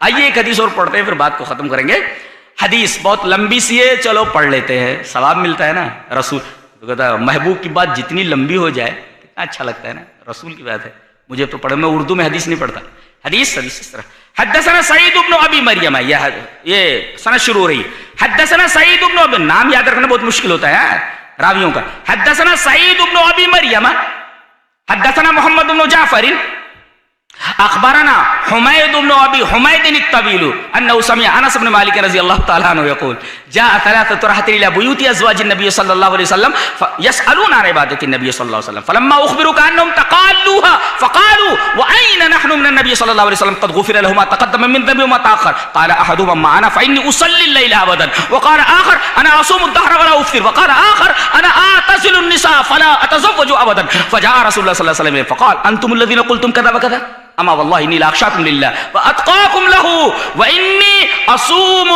آئیے ایک حدیث اور پڑھتے ہیں پھر بات کو ختم کریں گے. حدیث بہت لمبی سی ہے, چلو پڑھ لیتے ہیں, ثواب ملتا ہے نا. رسول تو کہتا ہے محبوب کی بات جتنی لمبی ہو جائے کتنا اچھا لگتا ہے نا, رسول کی بات ہے. مجھے تو پڑھے, میں اردو میں حدیث نہیں پڑھتا. حدیث اس طرح حدثنا سعید بن ابی مریم, یہ سند شروع ہو رہی. حدثنا سعید بن ابی, نام یاد رکھنا بہت مشکل ہوتا ہے راویوں کا. حدثنا سعید بن ابی مریم حدثنا محمد بن جعفر اخبرنا حمید بن ابی حمید الطویل انه سمع انس بن مالک رضی اللہ تعالی عنہ یقول جاء ثلاثه رهط الى بيوت ازواج النبي صلى الله عليه وسلم يسالون عن عباده النبي صلى الله عليه وسلم فلما اخبروا كانهم تقالوها فقالوا واين نحن من النبي صلى الله عليه وسلم قد غفر له ما تقدم من ذنبه وما تاخر قال احدهم معنا فاني اصلي الليل ابدا وقال اخر انا اصوم الدهر ولا افطر وقال اخر انا اعتزل النساء فلا اتزوج ابدا فجاء رسول الله صلى الله عليه وسلم فقال انتم الذين قلتم كذا وكذا اما والله انی لاخشاکم للہ واتقاکم لہ وانی اصوم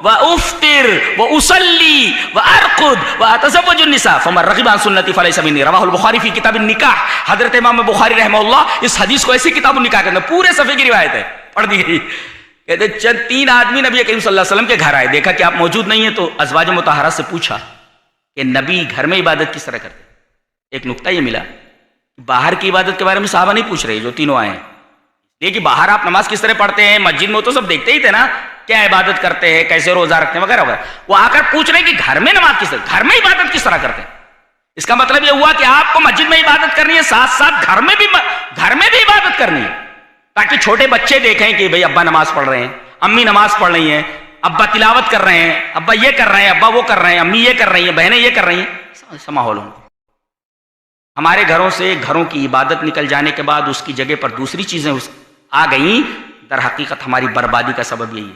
وافطر واصلی وارقد واتزوج النساء فمن رغب عن سنتی فلیس منی. رواہ البخاری فی کتاب النکاح. حضرت امام بخاری رحمہ اللہ اس حدیث کو ایسی کتاب النکاح کے اندر پورے صفحے کی روایت ہے پڑھ دی گئی. کہتے چند تین آدمی نبی کریم صلی اللہ علیہ وسلم کے گھر آئے, دیکھا کہ آپ موجود نہیں ہیں, تو ازواج مطہرات سے پوچھا کہ نبی گھر میں عبادت کس طرح کرتے. ایک نکتہ یہ ملا, باہر کی عبادت کے بارے میں صحابہ نہیں پوچھ رہے جو تینوں آئے ہیں. یہ کہ باہر آپ نماز کس طرح پڑھتے ہیں, مسجد میں تو سب دیکھتے ہی تھے نا کیا عبادت کرتے ہیں, کیسے روزہ رکھتے ہیں وغیرہ وغیرہ. وہ آ کر پوچھ رہے ہیں کہ گھر میں نماز کس طرح, گھر میں عبادت کس طرح کرتے ہیں. اس کا مطلب یہ ہوا کہ آپ کو مسجد میں عبادت کرنی ہے, ساتھ ساتھ گھر میں بھی عبادت کرنی ہے, تاکہ چھوٹے بچے دیکھیں کہ بھئی ابا نماز پڑھ رہے ہیں, امی نماز پڑھ رہی ہیں, ابا تلاوت کر رہے ہیں, ابا یہ کر رہے ہیں, ابا وہ کر رہے ہیں, امی یہ کر رہی ہیں, بہنیں یہ کر رہی ہیں. ایسا ماحول ہو. ہمارے گھروں سے گھروں کی عبادت نکل جانے کے بعد اس کی جگہ پر دوسری چیزیں آ گئیں, در حقیقت ہماری بربادی کا سبب یہی ہے.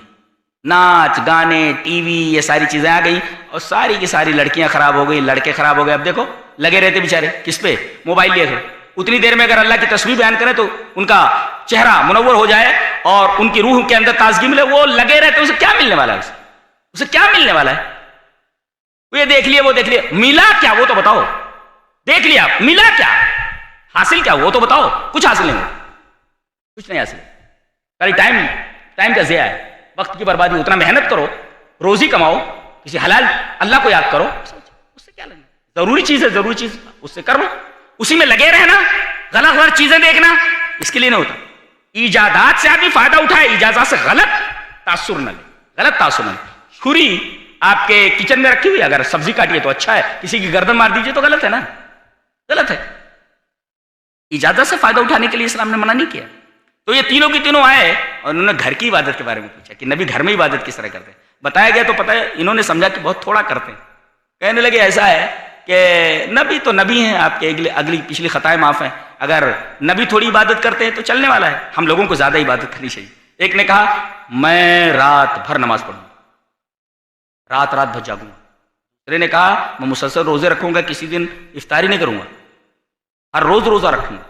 ناچ گانے ٹی وی یہ ساری چیزیں آ گئیں اور ساری کی ساری لڑکیاں خراب ہو گئی, لڑکے خراب ہو گئے. اب دیکھو لگے رہتے بیچارے کس پہ, موبائل لیے تھے. اتنی دیر میں اگر اللہ کی تصویر بیان کریں تو ان کا چہرہ منور ہو جائے اور ان کی روح کے اندر تازگی ملے, وہ لگے رہتے. اسے کیا ملنے والا ہے, اسے کیا ملنے والا ہے. وہ یہ دیکھ لیے, وہ دیکھ لیے, ملا کیا وہ تو بتاؤ. دیکھ لیا, ملا کیا, حاصل کیا وہ تو بتاؤ. کچھ حاصل نہیں ہو, کچھ نہیں حاصل. خالی ٹائم کا ضیاع ہے, وقت کی بربادی. اتنا محنت کرو, روزی کماؤ, کسی حلال اللہ کو یاد کرو, اس سے کیا لگنا. ضروری چیز ہے, ضروری چیز اس سے کر لو. اسی میں لگے رہنا, غلط غلط چیزیں دیکھنا, اس کے لیے نہیں ہوتا. ایجادات سے آدمی فائدہ اٹھائے, ایجادات سے غلط تاثر نہ لے, غلط تاثر نہ لے. چھری آپ کے کچن میں رکھی ہوئی, اگر سبزی کاٹیے تو اچھا ہے, کسی کی گردن مار دیجیے تو غلط ہے نا, غلط ہے. ایجادات سے فائدہ اٹھانے کے لیے اسلام نے منع نہیں کیا. تو یہ تینوں کی تینوں آئے اور انہوں نے گھر کی عبادت کے بارے میں پوچھا کہ نبی گھر میں عبادت کس طرح کرتے ہیں. بتایا گیا تو پتہ ہے انہوں نے سمجھا کہ بہت تھوڑا کرتے ہیں. کہنے لگے ایسا ہے کہ نبی تو نبی ہیں, آپ کے اگلی پچھلی خطائیں معاف ہیں. اگر نبی تھوڑی عبادت کرتے ہیں تو چلنے والا ہے, ہم لوگوں کو زیادہ عبادت کرنی چاہیے. ایک نے کہا میں رات بھر نماز پڑھوں, رات بھر جاگوں. دوسرے نے کہا میں مسلسل روزے رکھوں گا, کسی دن افطاری نہیں کروں گا, ہر روز روزہ رکھوں گا.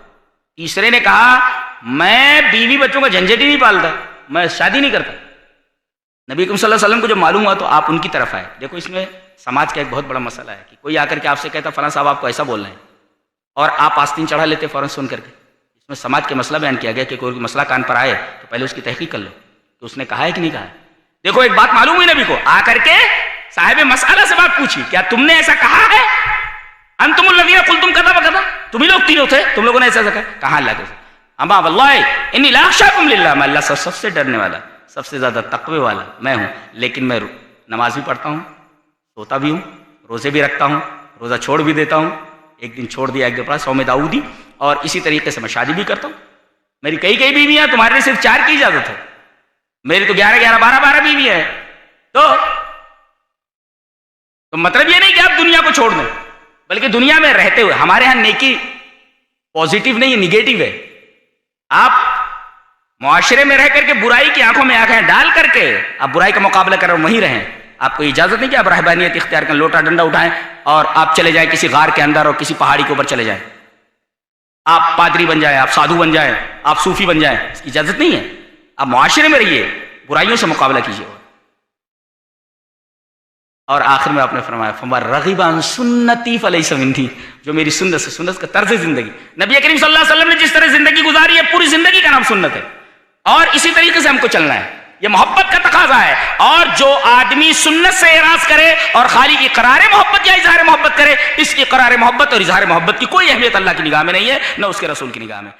تیسرے نے کہا میں بیوی بچوں کا جھنجھٹ ہی نہیں پالتا, میں شادی نہیں کرتا. نبی اکرم صلی اللہ علیہ وسلم کو جب معلوم ہوا تو آپ ان کی طرف آئے. دیکھو اس میں سماج کا ایک بہت بڑا مسئلہ ہے کہ کوئی آ کر کے آپ سے کہتا فلاں صاحب آپ کو ایسا بول رہے ہیں, اور آپ آستین چڑھا لیتے فوراً سن کر کے. اس میں سماج کے مسئلہ بیان کیا گیا کہ کوئی مسئلہ کان پر آئے تو پہلے اس کی تحقیق کر لو کہ اس نے کہا ہے کہ نہیں کہا ہے. دیکھو ایک بات معلوم ہوئی نبی کو, آ کر کے صاحب مسئلہ سے بات پوچھی, کیا تم نے ایسا کہا ہے؟ انتم الذین قلتم کذا وکذا, تم ہی لوگ تینوں تھے, تم لوگوں نے ایسا کہا. کہاں اللہ کے اما واللہ انی لاخشاکم للہ, میں اللہ سب سے ڈرنے والا, سب سے زیادہ تقوی والا میں ہوں. لیکن میں نماز بھی پڑھتا ہوں, سوتا بھی ہوں, روزے بھی رکھتا ہوں, روزہ چھوڑ بھی دیتا ہوں. ایک دن چھوڑ دیا, ایک دن پڑھا, صوم داؤدی. اور اسی طریقے سے میں شادی بھی کرتا ہوں. میری کئی بیویاں, تمہارے لیے صرف 4 کی اجازت ہے, میری تو 11 12 بیوی ہے. تو مطلب یہ نہیں کہ آپ دنیا کو چھوڑ دیں, بلکہ دنیا میں رہتے ہوئے. ہمارے ہاں نیکی پازیٹیو نہیں ہے, نگیٹو ہے. آپ معاشرے میں رہ کر کے برائی کی آنکھوں میں آنکھیں ڈال کر کے آپ برائی کا مقابلہ کر وہیں رہیں. آپ کو اجازت نہیں کہ آپ رہبانیت اختیار کریں, لوٹا ڈنڈا اٹھائیں اور آپ چلے جائیں کسی غار کے اندر اور کسی پہاڑی کے اوپر چلے جائیں, آپ پادری بن جائیں, آپ سادھو بن جائیں, آپ صوفی بن جائیں. اس کی اجازت نہیں ہے. آپ معاشرے میں رہیے, برائیوں سے مقابلہ کیجیے. اور آخر میں آپ نے فرمایا فمن رغب عن سنتی فلیس منی, جو میری سنت سے, سنت کا طرز زندگی, نبی کریم صلی اللہ علیہ وسلم نے جس طرح زندگی گزاری ہے پوری زندگی کا نام سنت ہے. اور اسی طریقے سے ہم کو چلنا ہے، یہ محبت کا تقاضا ہے. اور جو آدمی سنت سے اعراض کرے اور خالی اقرار محبت یا اظہار محبت کرے، اس اقرار محبت اور اظہار محبت کی کوئی اہمیت اللہ کی نگاہ میں نہیں ہے، نہ اس کے رسول کی نگاہ میں.